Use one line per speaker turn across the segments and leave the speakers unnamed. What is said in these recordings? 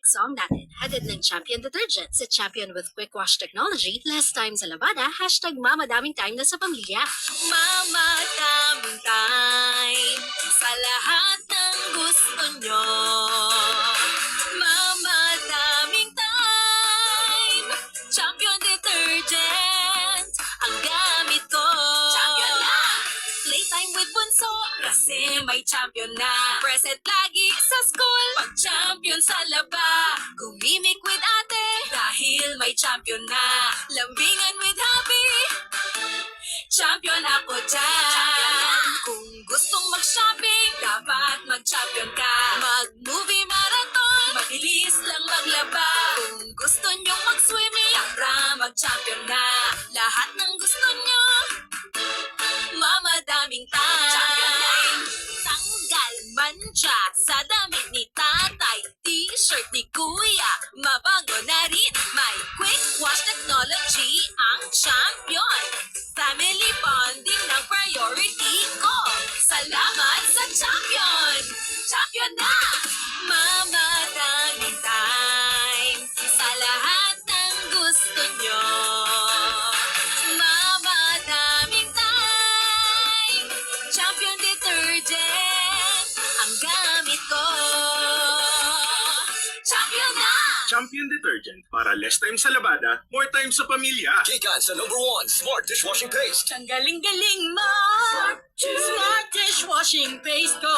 next song natin, hatid ng Champion Detergent sa Champion with Quick Wash Technology, less time sa labada, #mamadaming time na sa pamilya. Mamadaming time sa lahat ng gusto nyo. Mamadaming time, Champion Detergent ang gamit ko. Champion na! Playtime with bunso kasi may champion na. Present lagi sa school pag champion sa laba. Gumimik with ate dahil may champion na. Lambingan with hubby, champion ako dyan. Kung gustong mag-shopping, dapat mag-champion ka. Mag-movie marathon, mabilis lang maglaba. Kung gusto nyong mag-swimming, tara mag-champion na. Lahat ng gusto nyo, mamadaming time. Tanggal mancha sa damit ni tatay, t-shirt ni kuya, mabago na rin. May quick wash technology ang champion. Family bonding ng priority ko. Salamat sa champion! Champion na! Mamadaming time sa lahat ng gusto nyo. Mamadaming time, Champion Detergent ang gamit ko. Champion na!
Champion Detergent para less time sa labada, more time sa pamilya.
Kikan sa #1 Smart Dishwashing Paste.
Ang galing-galing mo! Smart dishwashing paste ko.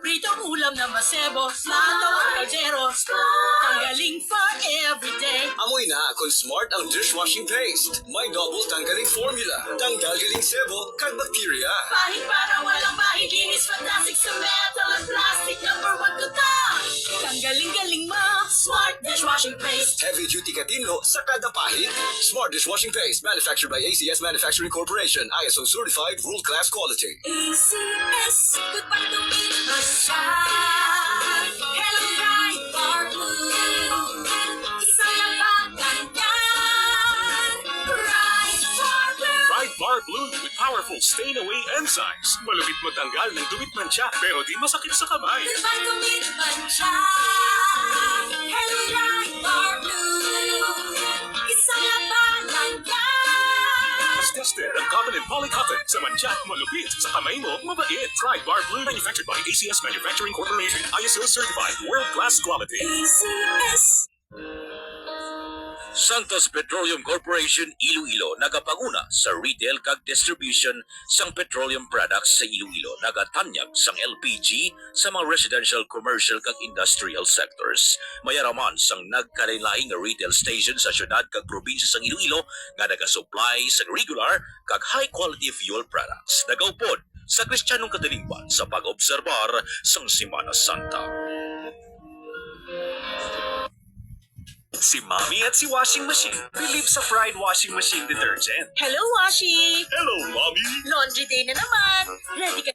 Pritong ulam na masebo, plato at kaldero. Tanggaling for everyday.
Amoy na kung Smart ang dishwashing paste. May double tanggaling formula. Tanggal galing sebo kag bakterya.
Pahit para walang pahit, linis fantastic sa metal at plastic. #1 to ta. Tanggaling-galing mo, Smart dishwashing paste.
Heavy duty katino sa kada pahit. Smart Dishwashing Paste. Manufactured by ACS Manufacturing Corporation. ISO certified world-class quality.
ACS, good pa tumit na siya. Hello, bright bar blue. Isa lang ba ganyan? Bright bar blue.
Bright Bar Blue with powerful stain-away enzymes. Malupit mo tanggal ng dumit mancha, pero di masakit sa kamay.
Good pa tumit na siya. Hello, bright bar blue. Isa lang ba ganyan?
Mas tested ang cotton and polycotton sa mancha, malupit sa kamay mo, mabait. Bright Bar Blue, manufactured by ACS Manufacturing Corporation. ISO certified world-class quality.
ACS.
Santos Petroleum Corporation Iloilo nagapanguna sa retail kag distribution sang petroleum products sa Iloilo, nagatanyag sang LPG sa mga residential, commercial kag industrial sectors. Mayaraman sang nagkalain-laing nga retail station sa syudad kag probinsya sang Iloilo nga naga-supply sa regular kag high quality fuel products. Nagaupod sa Kristiyanong kadilingban sa pag-obserbar sang Semana Santa.
Si Mommy at si Washing Machine. Relieve sa Pride Washing Machine Detergent.
Hello, Washi!
Hello, Mommy!
Laundry day na naman. Ready ka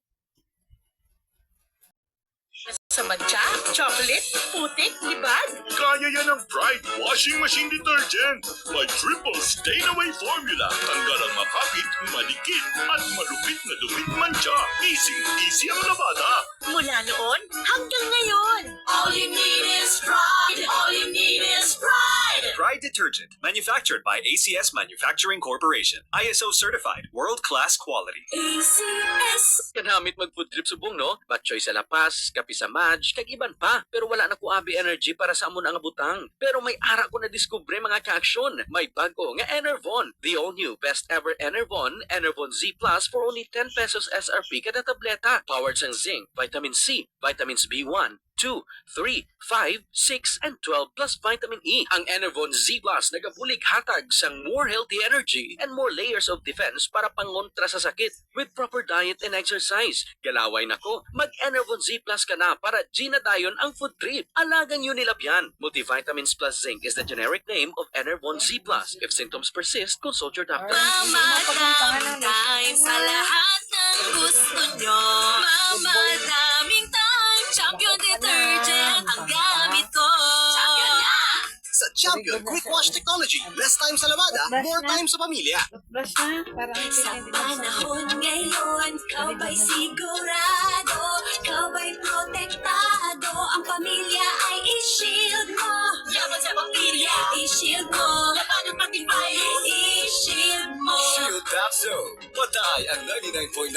sa mancha, chocolate, putik, libad?
Kaya yan ang Pride Washing Machine Detergent. May triple stain-away formula. Tanggal ang makapit, malikit, at malupit na dumit mancha. Easy ang labada.
Mula noon hanggang ngayon. All you need is pride. All you need is pride.
Pride Detergent, manufactured by ACS Manufacturing Corporation. ISO certified, world-class quality.
ACS.
Kanamit mag-food trip subong, no? Batchoy sa lapas, kapi sa match, kag iban pa. Pero wala na ko abi energy para sa amon ang abutang. Pero may ara ko na diskubre mga ka-aksyon. May bago nga Enervon. The all-new best ever Enervon Z Plus for only 10 pesos SRP kada tableta. Powered sang zinc, vitamin C, vitamins B1, 2, 3, 5, 6, and 12 plus vitamin E. Ang Enervon Z Plus nagabulig hatag sang more healthy energy and more layers of defense para pangontra sa sakit with proper diet and exercise. Galaway nako, mag-Enervon Z Plus ka na para ginadayon ang food trip. Alagang yun nilapyan. Multivitamins plus zinc is the generic name of Enervon Z Plus. If symptoms persist, consult your doctor.
Mamadaming time sa lahat ng gusto nyo. Mamadaming time, Champion Detergent ang gamit ko. Champion na!
Sa Champion Quick Wash Technology. Less time sa labada, more time sa pamilya.
Brush na, para
Sa panahon ngayon, ikaw ba'y sigurado? Ikaw ba'y protektado? Ang pamilya ay ishi
Matibay ang 99.9%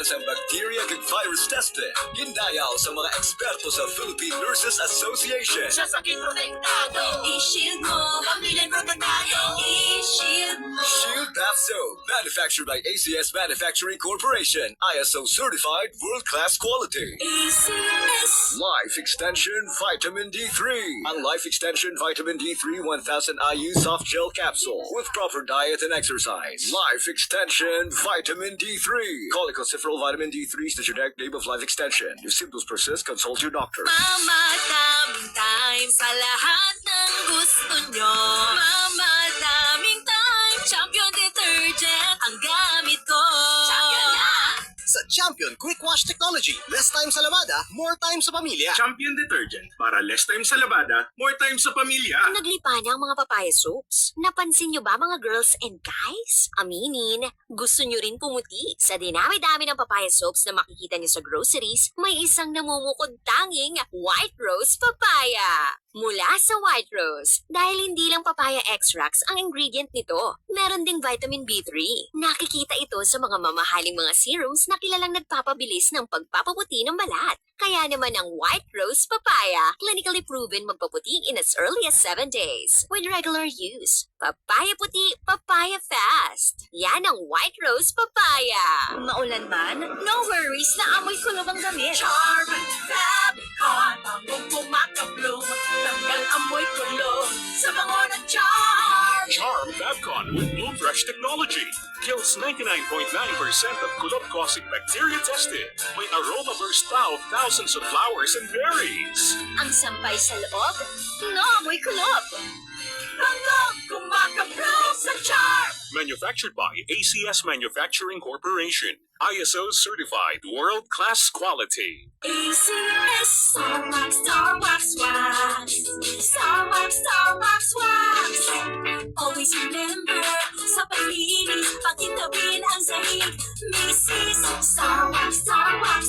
sa bacteria kag virus testing. Gindayaw sa mga eksperto sa Philippine Nurses Association.
Sa sakit protektado, i-shield mo, pamilya protektado, i-shield mo.
Shield Bath Soap, manufactured by ACS Manufacturing Corporation, ISO certified world-class quality.
ACS.
Life Extension Vitamin D3. Ang Life Extension Vitamin D3 1000 IU soft gel capsule with proper diet and exercise. Life Extension Vitamin D3. Cholecalciferol Vitamin D3 is the generic name of Life Extension. If symptoms persist, consult your doctor.
Mama, daming time sa lahat ng gusto nyo. Mama, daming time. Champion detergent ang gamit ko. Champion na!
Sa Champion Quick Wash Technology, less time sa labada, more time sa pamilya.
Champion Detergent para less time sa labada, more time sa pamilya.
Naglipa na ang mga papaya soaps. Napansin nyo ba mga girls and guys? Aminin, gusto nyo rin pumuti. Sa dinami-dami ng papaya soaps na makikita nyo sa groceries, may isang namumukod tanging White Rose Papaya. Mula sa White Rose, dahil hindi lang papaya extracts ang ingredient nito, meron ding vitamin B3. Nakikita ito sa mga mamahaling mga serums na kilalang nagpapabilis ng pagpapaputi ng balat. Kaya naman ang White Rose Papaya, clinically proven magpaputi in as early as 7 days with regular use. Papaya puti, papaya fast. Yan ang White Rose Papaya.
Maulan man, no worries na amoy kulob ang damit. Charm, Fabcon, bangong pumakabloom. Tanggal amoy kulob sa bango ng Charm.
Charm Fabcon with Blue Fresh technology kills 99.9% of kulob-causing bacteria tested. May aroma burst of thousands of flowers and berries.
Ang sampay sa loob, no amoy kulob. Banggong kumakabloom sa Charm.
Manufactured by ACS Manufacturing Corporation. ISO certified world-class quality.
ACS, Star Wax, Star Wax, Wax. Star Wax, Star Wax, Wax. Always remember, sa paglinis, pagkitawin ang sahig. Mrs. Star Wax,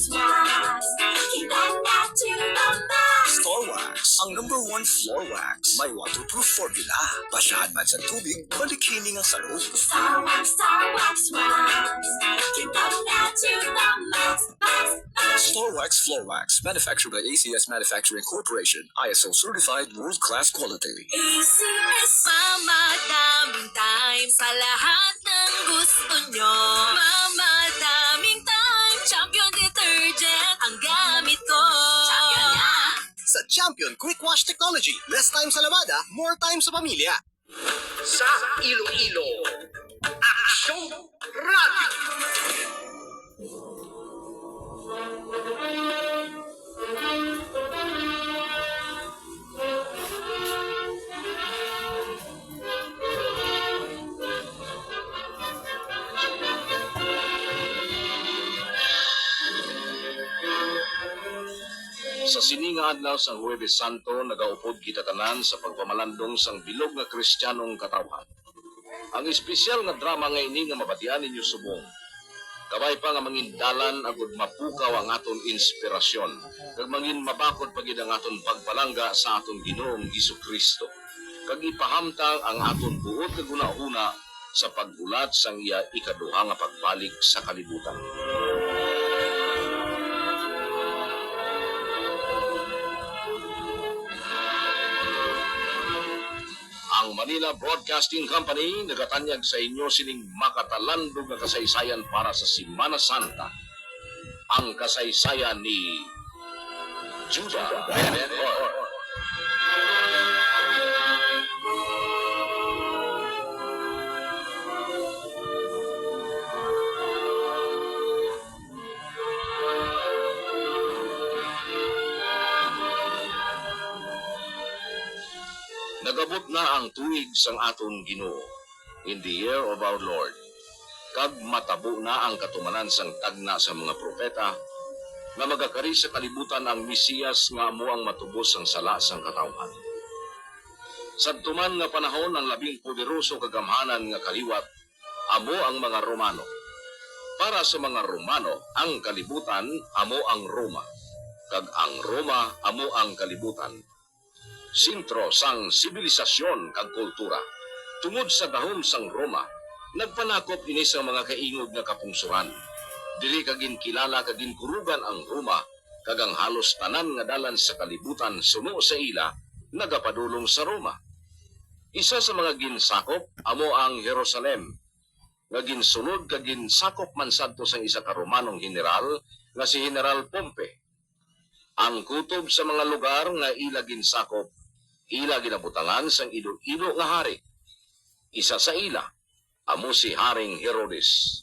Wax. Kita na to the max.
Star Wax, ang #1 floor wax. May waterproof formula. Basahan man sa tubig, balikining ang sarong.
Star Wax, Wax. Kita na to the max, max, max.
Star Wax Floor Wax, manufactured by ACS Manufacturing Corporation, ISO certified world-class quality.
ACS. Mama, daming time sa lahat ng gusto nyo. Mama, daming time. Champion detergent ang gamit ko. Champion na!
Sa Champion Quick Wash Technology, less time sa labada, more time sa pamilya.
Sa Iloilo, Aksyon Radio.
Sa sininga adlaw sang Huwebes Santo nagaupod kita tanan sa pagpamalandong sang bilog nga Kristiyanong katawhan. Ang espesyal nga drama nga ini nga mabatian ninyo subong. Kabay pa nga mangindalan agud mapukaw ang aton inspirasyon kag mangin mabakod pagid ang aton pagpalangga sa aton Ginoong Hesukristo. Kag ipahamtang ang aton buot nga gunahuna sa pagbulat sang iya ikaduha nga pagbalik sa kalibutan. Ang Manila Broadcasting Company nagatanyag sa inyo sining makatalandog na kasaysayan para sa Semana Santa. Ang kasaysayan ni Judah Benedor. Nagabot na ang tuig sang aton Ginoo in the year of our Lord. Kag matabo na ang katumanan sang tagna sa mga propeta na magakari sa kalibutan ang Mesiyas nga amo ang matubos ang sala sang katawhan. Sadtuman nga panahon ang labing poderoso kagamhanan nga kaliwat amo ang mga Romano. Para sa mga Romano, ang kalibutan amo ang Roma. Kag ang Roma amo ang kalibutan. Sintro sang sibilisasyon kag kultura. Tungod sa dahom sang Roma, Nagpanakop ini sa mga kaingog nga kapungsuran. Dili kagin kilala kagin kurugan ang Roma, kagang halos tanan nga dalan sa kalibutan suno sa ila, nagapadulong sa Roma. Isa sa mga ginsakop amo ang Jerusalem, nga ginsunod kag ginsakop man sadto sang isa ka Romanong general nga si General Pompe. Ang kutob sa mga lugar nga ila ginsakop, ila ginabutangan sang ido-ido nga hari. Isa sa ila amo si Haring Herodes.